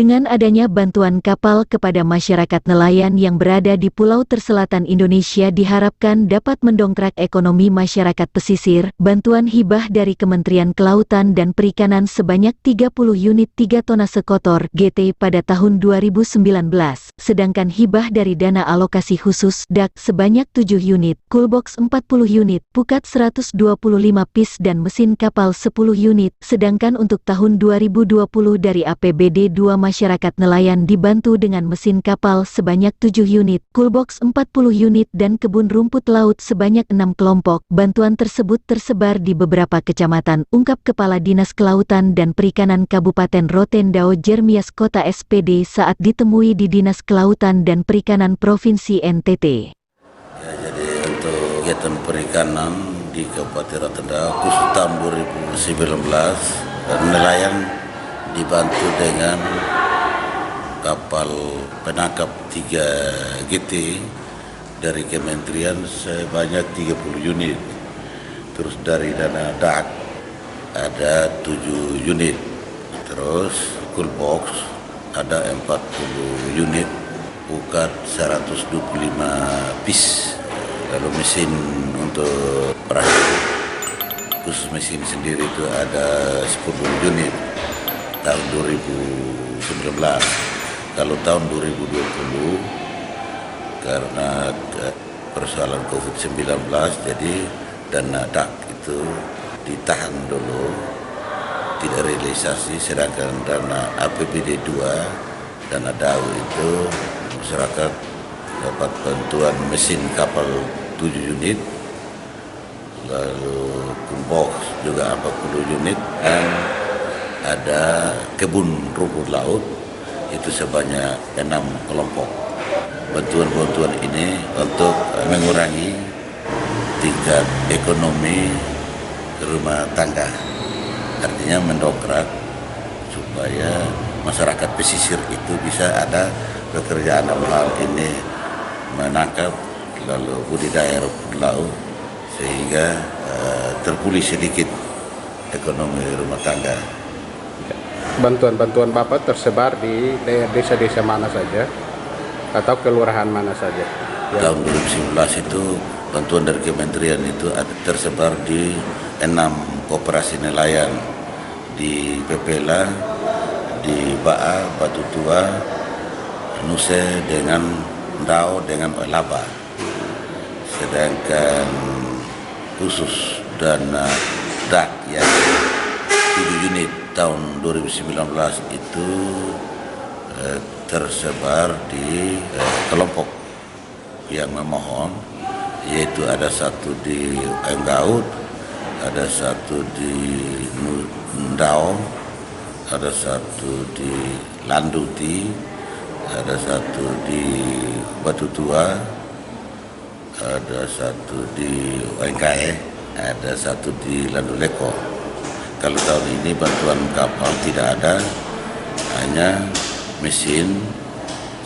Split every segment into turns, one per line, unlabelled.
Dengan adanya bantuan kapal kepada masyarakat nelayan yang berada di pulau terselatan Indonesia diharapkan dapat mendongkrak ekonomi masyarakat pesisir. Bantuan hibah dari Kementerian Kelautan dan Perikanan sebanyak 30 unit 3 tonase kotor GT pada tahun 2019, sedangkan hibah dari dana alokasi khusus DAK sebanyak 7 unit, coolbox 40 unit, pukat 125 pis dan mesin kapal 10 unit, sedangkan untuk tahun 2020 dari APBD 2 masyarakat nelayan dibantu dengan mesin kapal sebanyak 7 unit, coolbox 40 unit dan kebun rumput laut sebanyak 6 kelompok. Bantuan tersebut tersebar di beberapa kecamatan, ungkap Kepala Dinas Kelautan dan Perikanan Kabupaten Rotendao Jeremias Kota SPD saat ditemui di Dinas Kelautan dan Perikanan Provinsi NTT.
Ya, jadi untuk kegiatan perikanan di Kabupaten Rotendao khusus tahun 2019 nelayan dibantu dengan kapal penangkap 3 GT dari Kementerian sebanyak 30 unit. Terus dari dana DAK ada 7 unit. Terus coolbox ada 40 unit, pukat 125 pis. Lalu mesin untuk perahu khusus mesin sendiri itu ada 10 unit tahun 2019. Kalau tahun 2020 karena persoalan COVID-19 jadi dana DAK itu ditahan dulu, tidak realisasi, sedangkan dana APBD 2 dana DAU itu masyarakat dapat bantuan mesin kapal 7 unit, lalu coolbox juga 40 unit, dan ada kebun rumput laut itu sebanyak 6 kelompok. Bantuan-bantuan ini untuk mengurangi tingkat ekonomi rumah tangga, artinya mendongkrak supaya masyarakat pesisir itu bisa ada pekerjaan dalam hal ini menangkap lalu budidaya rumput laut sehingga terpulih sedikit ekonomi rumah tangga.
Bantuan-bantuan Bapak tersebar di desa-desa mana saja atau kelurahan mana saja?
Tahun 2019 itu bantuan dari kementerian itu tersebar di 6 koperasi nelayan di Pepela, di Baa, Batu Tua, Nuse dengan Ndao dengan Olaba. Sedangkan khusus dana DAK yang 7 unit tahun 2019 itu tersebar di kelompok yang memohon, yaitu ada satu di Enggaut, ada satu di Ndao, ada satu di Landuti, ada satu di Batu Tua, ada satu di Wengkae, ada satu di Landuleko. Kalau tahun ini bantuan kapal tidak ada, hanya mesin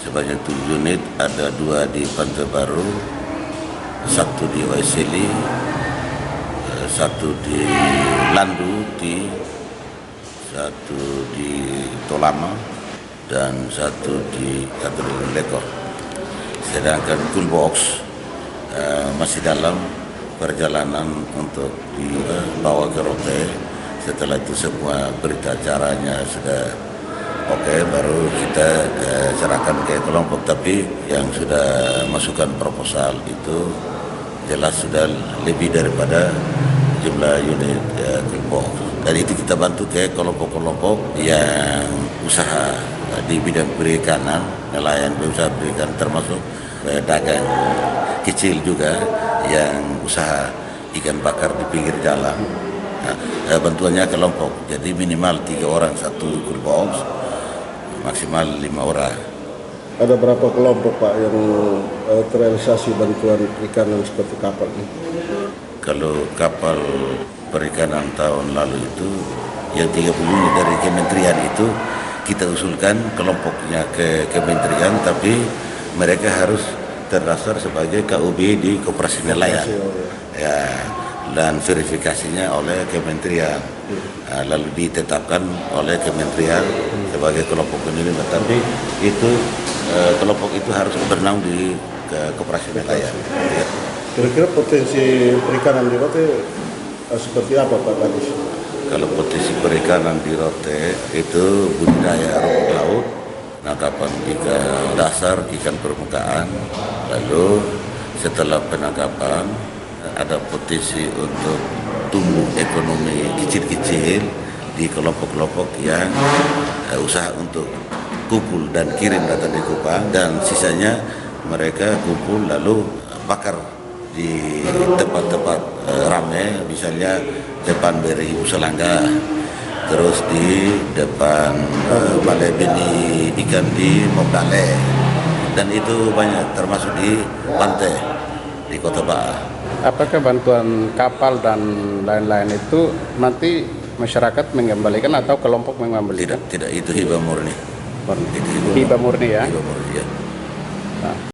sebanyak 7 unit, ada 2 di Pantai Baru, 1 di Waiseli, 1 di Landuti, 1 di Tolama, dan 1 di Landuleko. Sedangkan coolbox masih dalam perjalanan untuk dibawa ke Rote. Setelah itu semua berita acaranya sudah oke, baru kita serahkan ke kelompok. Tapi yang sudah masukkan proposal itu jelas sudah lebih daripada jumlah unit coolbox. Dan itu kita bantu ke kelompok-kelompok yang usaha di bidang perikanan, nelayan, berusaha perikanan, termasuk dagang kecil juga yang usaha ikan bakar di pinggir jalan. Nah, bantuannya kelompok, jadi minimal 3 orang satu coolbox, maksimal 5 orang.
Ada berapa kelompok Pak yang terrealisasi bantuan perikanan seperti kapal ini?
Kalau kapal perikanan tahun lalu itu yang 30 unit dari kementerian itu kita usulkan kelompoknya ke kementerian, tapi mereka harus terdaftar sebagai KUB di Koperasi Nelayan. Ya, dan verifikasinya oleh kementerian. Lalu ditetapkan oleh kementerian sebagai kelompok penerima. Tapi itu kelompok itu harus bernaung di koperasi nelayan. Ya.
Kira-kira potensi perikanan di Rote seperti apa Pak Kadis?
Kalau potensi perikanan di Rote itu budidaya rumput laut, penangkapan ikan dasar, ikan permukaan, lalu setelah penangkapan ada potensi untuk tumbuh ekonomi kecil-kecil di kelompok-kelompok yang usaha untuk kumpul dan kirim data di Kupang, dan sisanya mereka kumpul lalu bakar di tempat-tempat ramai, misalnya depan Beri Ibu Selangga, terus di depan Balai Benih Ikan di Mokale, dan itu banyak termasuk di pantai di Kota Ba'a.
Apakah bantuan kapal dan lain-lain itu nanti masyarakat mengembalikan atau kelompok mengembalikan?
Tidak, itu hibah murni.
Hibah murni ya?
Hibah murni, ya.